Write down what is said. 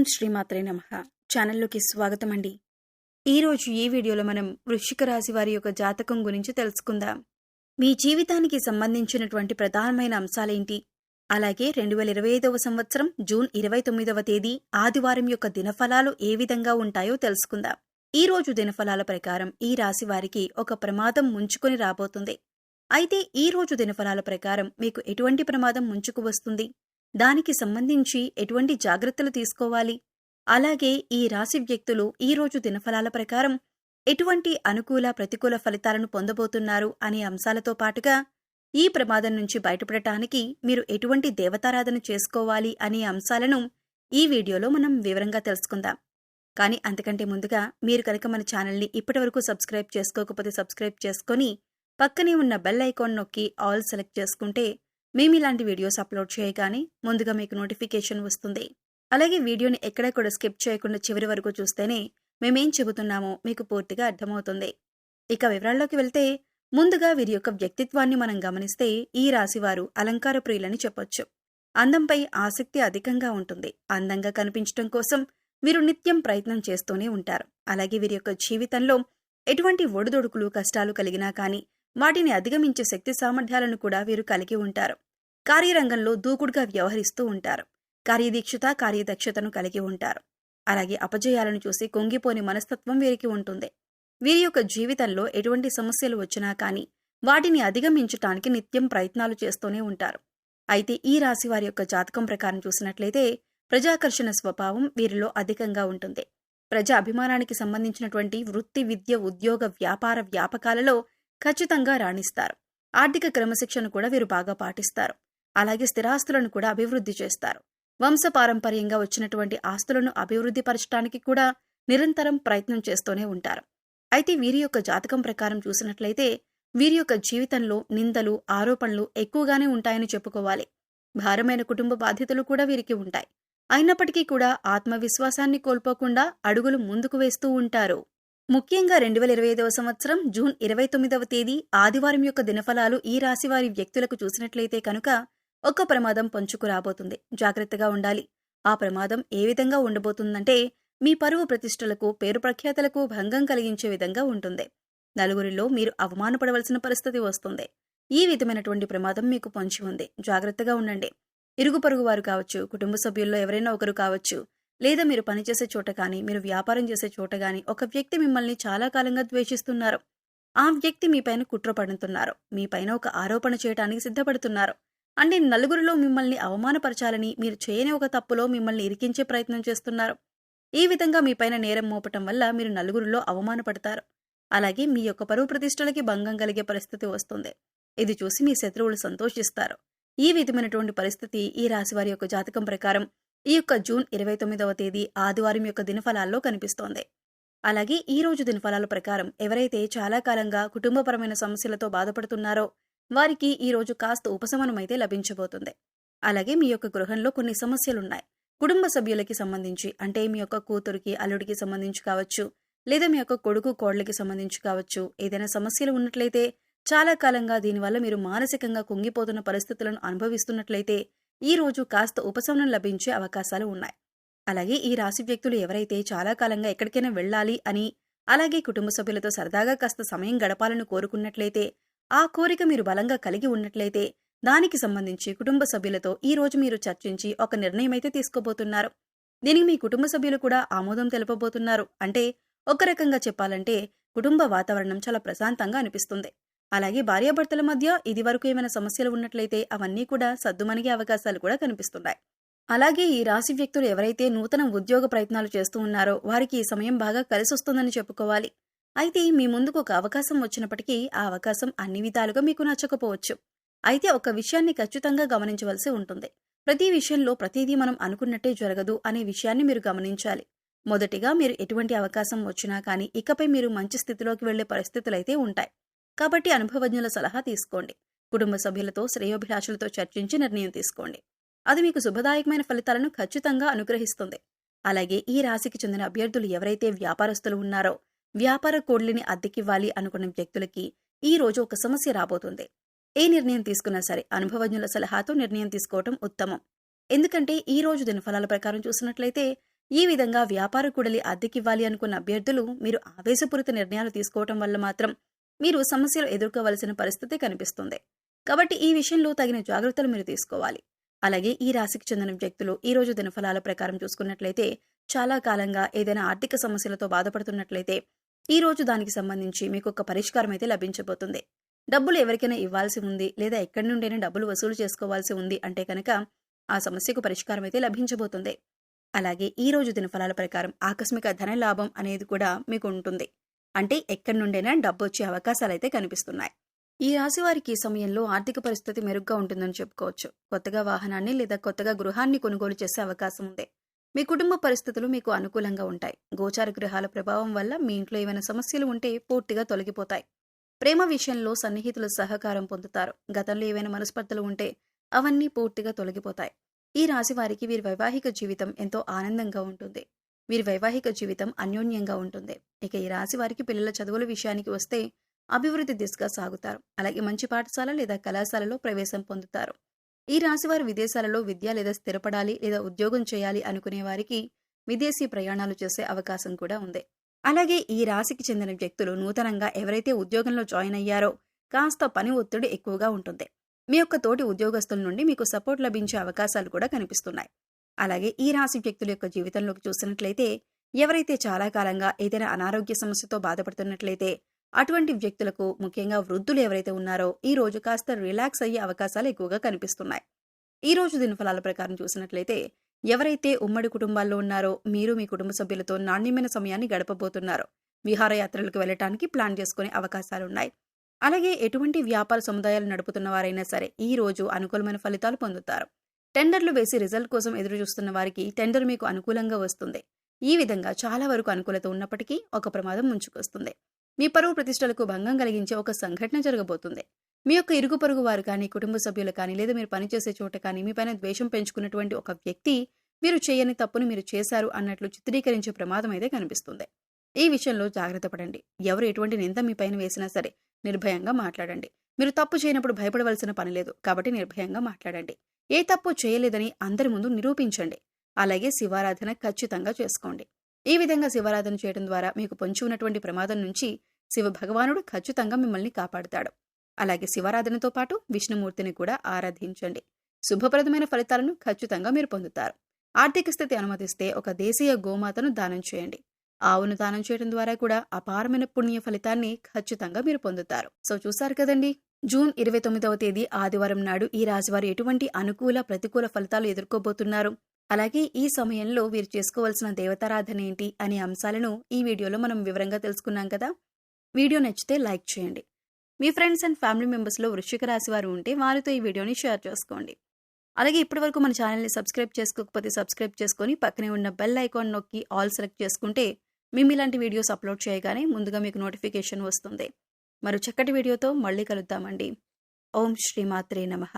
ఓం శ్రీమాత్రే నమః. ఛానల్లోకి స్వాగతం అండి. ఈరోజు ఈ వీడియోలో మనం వృశ్చిక రాశి వారి యొక్క జాతకం గురించి తెలుసుకుందాం. మీ జీవితానికి సంబంధించినటువంటి ప్రధానమైన అంశాలేంటి, అలాగే 2025వ సంవత్సరం జూన్ 29వ తేదీ ఆదివారం యొక్క దినఫలాలు ఏ విధంగా ఉంటాయో తెలుసుకుందాం. ఈ రోజు దినఫలాల ప్రకారం ఈ రాశి వారికి ఒక ప్రమాదం ముంచుకొని రాబోతుంది. అయితే ఈ రోజు దినఫలాల ప్రకారం మీకు ఎటువంటి ప్రమాదం ముంచుకు వస్తుంది, దానికి సంబంధించి ఎటువంటి జాగ్రత్తలు తీసుకోవాలి, అలాగే ఈ రాశి వ్యక్తులు ఈ రోజు దినఫలాల ప్రకారం ఎటువంటి అనుకూల ప్రతికూల ఫలితాలను పొందబోతున్నారు అనే అంశాలతో పాటుగా ఈ ప్రమాదం నుంచి బయటపడటానికి మీరు ఎటువంటి దేవతారాధన చేసుకోవాలి అనే అంశాలను ఈ వీడియోలో మనం వివరంగా తెలుసుకుందాం. కానీ అంతకంటే ముందుగా మీరు కనుక మన ఛానల్ని ఇప్పటివరకు సబ్స్క్రైబ్ చేసుకోకపోతే సబ్స్క్రైబ్ చేసుకొని పక్కనే ఉన్న బెల్ ఐకాన్ నొక్కి ఆల్ సెలెక్ట్ చేసుకుంటే మేము ఇలాంటి వీడియోస్ అప్లోడ్ చేయగానే ముందుగా మీకు నోటిఫికేషన్ వస్తుంది. అలాగే వీడియోని ఎక్కడా కూడా స్కిప్ చేయకుండా చివరి వరకు చూస్తేనే మేమేం చెబుతున్నామో మీకు పూర్తిగా అర్థమవుతుంది. ఇక వివరాల్లోకి వెళ్తే ముందుగా వీరి యొక్క వ్యక్తిత్వాన్ని మనం గమనిస్తే ఈ రాశివారు అలంకార ప్రియులని చెప్పొచ్చు. అందంపై ఆసక్తి అధికంగా ఉంటుంది. అందంగా కనిపించడం కోసం వీరు నిత్యం ప్రయత్నం చేస్తూనే ఉంటారు. అలాగే వీరి యొక్క జీవితంలో ఎటువంటి ఒడిదొడుకులు కష్టాలు కలిగినా కానీ వాటిని అధిగమించే శక్తి సామర్థ్యాలను కూడా వీరు కలిగి ఉంటారు. కార్యరంగంలో దూకుడుగా వ్యవహరిస్తూ ఉంటారు. కార్యదక్షతను కలిగి ఉంటారు. అలాగే అపజయాలను చూసి కుంగిపోని మనస్తత్వం వీరికి ఉంటుంది. వీరి యొక్క జీవితంలో ఎటువంటి సమస్యలు వచ్చినా కానీ వాటిని అధిగమించటానికి నిత్యం ప్రయత్నాలు చేస్తూనే ఉంటారు. అయితే ఈ రాశి వారి యొక్క జాతకం ప్రకారం చూసినట్లయితే ప్రజాకర్షణ స్వభావం వీరిలో అధికంగా ఉంటుంది. ప్రజా అభిమానానికి సంబంధించినటువంటి వృత్తి, విద్య, ఉద్యోగ, వ్యాపార వ్యాపకాలలో ఖచ్చితంగా రాణిస్తారు. ఆర్థిక క్రమశిక్షణ కూడా వీరు బాగా పాటిస్తారు. అలాగే స్థిరాస్తులను కూడా అభివృద్ధి చేస్తారు. వంశపారంపర్యంగా వచ్చినటువంటి ఆస్తులను అభివృద్ధి పరచడానికి కూడా నిరంతరం ప్రయత్నం చేస్తూనే ఉంటారు. అయితే వీరి యొక్క జాతకం ప్రకారం చూసినట్లయితే వీరి యొక్క జీవితంలో నిందలు, ఆరోపణలు ఎక్కువగానే ఉంటాయని చెప్పుకోవాలి. భారమైన కుటుంబ బాధ్యతలు కూడా వీరికి ఉంటాయి. అయినప్పటికీ కూడా ఆత్మవిశ్వాసాన్ని కోల్పోకుండా అడుగులు ముందుకు వేస్తూ ఉంటారు. ముఖ్యంగా 2025వ సంవత్సరం జూన్ 29వ తేదీ ఆదివారం యొక్క దినఫలాలు ఈ రాశివారి వ్యక్తులకు చూసినట్లయితే కనుక ఒక ప్రమాదం పొంచుకు రాబోతుంది. జాగ్రత్తగా ఉండాలి. ఆ ప్రమాదం ఏ విధంగా ఉండబోతుందంటే మీ పరువు ప్రతిష్టలకు, పేరు ప్రఖ్యాతలకు భంగం కలిగించే విధంగా ఉంటుంది. నలుగురిలో మీరు అవమానపడవలసిన పరిస్థితి వస్తుంది. ఈ విధమైనటువంటి ప్రమాదం మీకు పొంచి ఉంది. జాగ్రత్తగా ఉండండి. ఇరుగు పొరుగు వారు కావచ్చు, కుటుంబ సభ్యుల్లో ఎవరైనా ఒకరు కావచ్చు, లేదా మీరు పనిచేసే చోట కానీ, మీరు వ్యాపారం చేసే చోట కానీ ఒక వ్యక్తి మిమ్మల్ని చాలా కాలంగా ద్వేషిస్తున్నారు. ఆ వ్యక్తి మీపైన కుట్ర పడుతున్నారు. మీపైన ఒక ఆరోపణ చేయడానికి సిద్ధపడుతున్నారు. అంటే నలుగురిలో మిమ్మల్ని అవమానపరచాలని, మీరు చేయని ఒక తప్పులో మిమ్మల్ని ఇరికించే ప్రయత్నం చేస్తున్నారు. ఈ విధంగా మీపైన నేరం మోపటం వల్ల మీరు నలుగురిలో అవమానపడతారు. అలాగే మీ యొక్క పరువు ప్రతిష్టలకి భంగం కలిగే పరిస్థితి వస్తుంది. ఇది చూసి మీ శత్రువులు సంతోషిస్తారు. ఈ విధమైనటువంటి పరిస్థితి ఈ రాశివారి యొక్క జాతకం ప్రకారం ఈ యొక్క జూన్ 29వ తేదీ ఆదివారం యొక్క దినఫలాల్లో కనిపిస్తోంది. అలాగే ఈ రోజు దినఫలాల ప్రకారం ఎవరైతే చాలా కాలంగా కుటుంబపరమైన సమస్యలతో బాధపడుతున్నారో వారికి ఈ రోజు కాస్త ఉపశమనం అయితే లభించబోతుంది. అలాగే మీ యొక్క గృహంలో కొన్ని సమస్యలున్నాయి. కుటుంబ సభ్యులకి సంబంధించి, అంటే మీ యొక్క కూతురికి, అల్లుడికి సంబంధించి కావచ్చు, లేదా మీ యొక్క కొడుకు, కోడలికి సంబంధించి కావచ్చు, ఏదైనా సమస్యలు ఉన్నట్లయితే చాలా కాలంగా దీనివల్ల మీరు మానసికంగా కుంగిపోతున్న పరిస్థితులను అనుభవిస్తున్నట్లయితే ఈ రోజు కాస్త ఉపశమనం లభించే అవకాశాలు ఉన్నాయి. అలాగే ఈ రాశి వ్యక్తులు ఎవరైతే చాలా కాలంగా ఎక్కడికైనా వెళ్ళాలి అని, అలాగే కుటుంబ సభ్యులతో సరదాగా కాస్త సమయం గడపాలని కోరుకున్నట్లయితే, ఆ కోరిక మీరు బలంగా కలిగి ఉన్నట్లయితే దానికి సంబంధించి కుటుంబ సభ్యులతో ఈ రోజు మీరు చర్చించి ఒక నిర్ణయం అయితే తీసుకోబోతున్నారు. దీనికి మీ కుటుంబ సభ్యులు కూడా ఆమోదం తెలపబోతున్నారు. అంటే ఒక రకంగా చెప్పాలంటే కుటుంబ వాతావరణం చాలా ప్రశాంతంగా అనిపిస్తుంది. అలాగే భార్యాభర్తల మధ్య ఇది వరకు ఏమైనా సమస్యలు ఉన్నట్లయితే అవన్నీ కూడా సద్దుమణిగే అవకాశాలు కూడా కనిపిస్తున్నాయి. అలాగే ఈ రాశి వ్యక్తులు ఎవరైతే నూతన ఉద్యోగ ప్రయత్నాలు చేస్తూ ఉన్నారో వారికి ఈ సమయం బాగా కలిసొస్తుందని చెప్పుకోవాలి. అయితే మీ ముందుకు ఒక అవకాశం వచ్చినప్పటికీ ఆ అవకాశం అన్ని విధాలుగా మీకు నచ్చకపోవచ్చు. అయితే ఒక విషయాన్ని ఖచ్చితంగా గమనించవలసి ఉంటుంది. ప్రతి విషయంలో ప్రతిదీ మనం అనుకున్నట్టే జరగదు అనే విషయాన్ని మీరు గమనించాలి. మొదటిగా మీరు ఎటువంటి అవకాశం వచ్చినా కానీ ఇకపై మీరు మంచి స్థితిలోకి వెళ్లే పరిస్థితులైతే ఉంటాయి. కాబట్టి అనుభవజ్ఞుల సలహా తీసుకోండి. కుటుంబ సభ్యులతో, శ్రేయోభిలాషులతో చర్చించి నిర్ణయం తీసుకోండి. అది మీకు శుభదాయకమైన ఫలితాలను ఖచ్చితంగా అనుగ్రహిస్తుంది. అలాగే ఈ రాశికి చెందిన అభ్యర్థులు ఎవరైతే వ్యాపారస్తులు ఉన్నారో, వ్యాపార కోడ్లిని అద్దెకివ్వాలి అనుకున్న వ్యక్తులకి ఈ రోజు ఒక సమస్య రాబోతుంది. ఏ నిర్ణయం తీసుకున్నా సరే అనుభవజ్ఞుల సలహాతో నిర్ణయం తీసుకోవటం ఉత్తమం. ఎందుకంటే ఈ రోజు దినఫలాల ప్రకారం చూసినట్లయితే ఈ విధంగా వ్యాపార కూడలి అద్దెకివ్వాలి అనుకున్న అభ్యర్థులు మీరు ఆవేశపూరిత నిర్ణయాలు తీసుకోవటం వల్ల మాత్రం మీరు సమస్యలు ఎదుర్కోవలసిన పరిస్థితి కనిపిస్తుంది. కాబట్టి ఈ విషయంలో తగిన జాగ్రత్తలు మీరు తీసుకోవాలి. అలాగే ఈ రాశికి చెందిన వ్యక్తులు ఈ రోజు దినఫలాల ప్రకారం చూసుకున్నట్లయితే చాలా కాలంగా ఏదైనా ఆర్థిక సమస్యలతో బాధపడుతున్నట్లయితే ఈ రోజు దానికి సంబంధించి మీకు ఒక పరిష్కారం అయితే లభించబోతుంది. డబ్బులు ఎవరికైనా ఇవ్వాల్సి ఉంది లేదా ఎక్కడి నుండైనా డబ్బులు వసూలు చేసుకోవాల్సి ఉంది అంటే కనుక ఆ సమస్యకు పరిష్కారం అయితే లభించబోతుంది. అలాగే ఈ రోజు దినఫలాల ప్రకారం ఆకస్మిక ధన లాభం అనేది కూడా మీకు ఉంటుంది. అంటే ఎక్కడి నుండైనా డబ్బు వచ్చే అవకాశాలైతే కనిపిస్తున్నాయి. ఈ రాశి వారికి ఈ సమయంలో ఆర్థిక పరిస్థితి మెరుగ్గా ఉంటుందని చెప్పుకోవచ్చు. కొత్తగా వాహనాన్ని లేదా కొత్తగా గృహాన్ని కొనుగోలు చేసే అవకాశం ఉంది. మీ కుటుంబ పరిస్థితులు మీకు అనుకూలంగా ఉంటాయి. గోచార గ్రహాల ప్రభావం వల్ల మీ ఇంట్లో ఏమైనా సమస్యలు ఉంటే పూర్తిగా తొలగిపోతాయి. ప్రేమ విషయంలో సన్నిహితుల సహకారం పొందుతారు. గతంలో ఏవైనా మనస్పర్ధలు ఉంటే అవన్నీ పూర్తిగా తొలగిపోతాయి. ఈ రాశి వారికి వీరి వైవాహిక జీవితం ఎంతో ఆనందంగా ఉంటుంది. వీరి వైవాహిక జీవితం అన్యోన్యంగా ఉంటుంది. ఇక ఈ రాశి వారికి పిల్లల చదువుల విషయానికి వస్తే అభివృద్ధి దిశగా సాగుతారు. అలాగే మంచి పాఠశాల లేదా కళాశాలలో ప్రవేశం పొందుతారు. ఈ రాశి వారు విదేశాలలో విద్య లేదా స్థిరపడాలి లేదా ఉద్యోగం చేయాలి అనుకునే వారికి విదేశీ ప్రయాణాలు చేసే అవకాశం కూడా ఉంది. అలాగే ఈ రాశికి చెందిన వ్యక్తులు నూతనంగా ఎవరైతే ఉద్యోగంలో జాయిన్ అయ్యారో కాస్త పని ఒత్తిడి ఎక్కువగా ఉంటుంది. మీ యొక్క తోటి ఉద్యోగస్తుల నుండి మీకు సపోర్ట్ లభించే అవకాశాలు కూడా కనిపిస్తున్నాయి. అలాగే ఈ రాశి వ్యక్తుల యొక్క జీవితంలోకి చూసినట్లయితే ఎవరైతే చాలా కాలంగా ఏదైనా అనారోగ్య సమస్యతో బాధపడుతున్నట్లయితే అటువంటి వ్యక్తులకు, ముఖ్యంగా వృద్ధులు ఎవరైతే ఉన్నారో ఈ రోజు కాస్త రిలాక్స్ అయ్యే అవకాశాలు ఎక్కువగా కనిపిస్తున్నాయి. ఈ రోజు దినఫలాల ప్రకారం చూసినట్లయితే ఎవరైతే ఉమ్మడి కుటుంబాల్లో ఉన్నారో మీరు మీ కుటుంబ సభ్యులతో నాణ్యమైన సమయాన్ని గడపబోతున్నారు. విహారయాత్రలకు వెళ్ళటానికి ప్లాన్ చేసుకునే అవకాశాలున్నాయి. అలాగే ఎటువంటి వ్యాపార సముదాయాలు నడుపుతున్న వారైనా సరే ఈ రోజు అనుకూలమైన ఫలితాలు పొందుతారు. టెండర్లు వేసి రిజల్ట్ కోసం ఎదురు చూస్తున్న వారికి టెండర్ మీకు అనుకూలంగా వస్తుంది. ఈ విధంగా చాలా వరకు అనుకూలత ఉన్నప్పటికీ ఒక ప్రమాదం ముంచుకొస్తుంది. మీ పరువు ప్రతిష్టలకు భంగం కలిగించే ఒక సంఘటన జరగబోతుంది. మీ యొక్క ఇరుగు పొరుగు వారు కానీ, కుటుంబ సభ్యులు కానీ, లేదా మీరు పనిచేసే చోట కానీ మీపైన ద్వేషం పెంచుకున్నటువంటి ఒక వ్యక్తి మీరు చేయని తప్పును మీరు చేశారు అన్నట్లు చిత్రీకరించే ప్రమాదం అయితే కనిపిస్తుంది. ఈ విషయంలో జాగ్రత్త పడండి. ఎవరు ఎటువంటి నింద మీ పైన వేసినా సరే నిర్భయంగా మాట్లాడండి. మీరు తప్పు చేయనప్పుడు భయపడవలసిన పని లేదు. కాబట్టి నిర్భయంగా మాట్లాడండి. ఏ తప్పు చేయలేదని అందరి ముందు నిరూపించండి. అలాగే శివారాధన ఖచ్చితంగా చేసుకోండి. ఈ విధంగా శివారాధన చేయడం ద్వారా మీకు పొంచి ఉన్నటువంటి ప్రమాదం నుంచి శివ భగవానుడు ఖచ్చితంగా మిమ్మల్ని కాపాడుతాడు. అలాగే శివారాధనతో పాటు విష్ణుమూర్తిని కూడా ఆరాధించండి. శుభప్రదమైన ఫలితాలను ఖచ్చితంగా మీరు పొందుతారు. ఆర్థిక స్థితి అనుమతిస్తే ఒక దేశీయ గోమాతను దానం చేయండి. ఆవును దానం చేయడం ద్వారా కూడా అపారమైన పుణ్య ఫలితాన్ని ఖచ్చితంగా మీరు పొందుతారు. సో చూసారు కదండి, జూన్ 29వ తేదీ ఆదివారం నాడు ఈ రాశివారు ఎటువంటి అనుకూల ప్రతికూల ఫలితాలు ఎదుర్కోబోతున్నారు, అలాగే ఈ సమయంలో వీరు చేసుకోవాల్సిన దేవతారాధన ఏంటి అనే అంశాలను ఈ వీడియోలో మనం వివరంగా తెలుసుకున్నాం కదా. వీడియో నచ్చితే లైక్ చేయండి. మీ ఫ్రెండ్స్ అండ్ ఫ్యామిలీ మెంబర్స్లో వృశ్చిక రాశి వారు ఉంటే వారితో ఈ వీడియోని షేర్ చేసుకోండి. అలాగే ఇప్పటివరకు మన ఛానల్ని సబ్స్క్రైబ్ చేసుకోకపోతే సబ్స్క్రైబ్ చేసుకొని పక్కనే ఉన్న బెల్ ఐకాన్ నొక్కి ఆల్ సెలెక్ట్ చేసుకుంటే మేము ఇలాంటి వీడియోస్ అప్లోడ్ చేయగానే ముందుగా మీకు నోటిఫికేషన్ వస్తుంది. మరో చక్కటి వీడియోతో మళ్ళీ కలుద్దామండి. ఓం శ్రీమాత్రే నమః.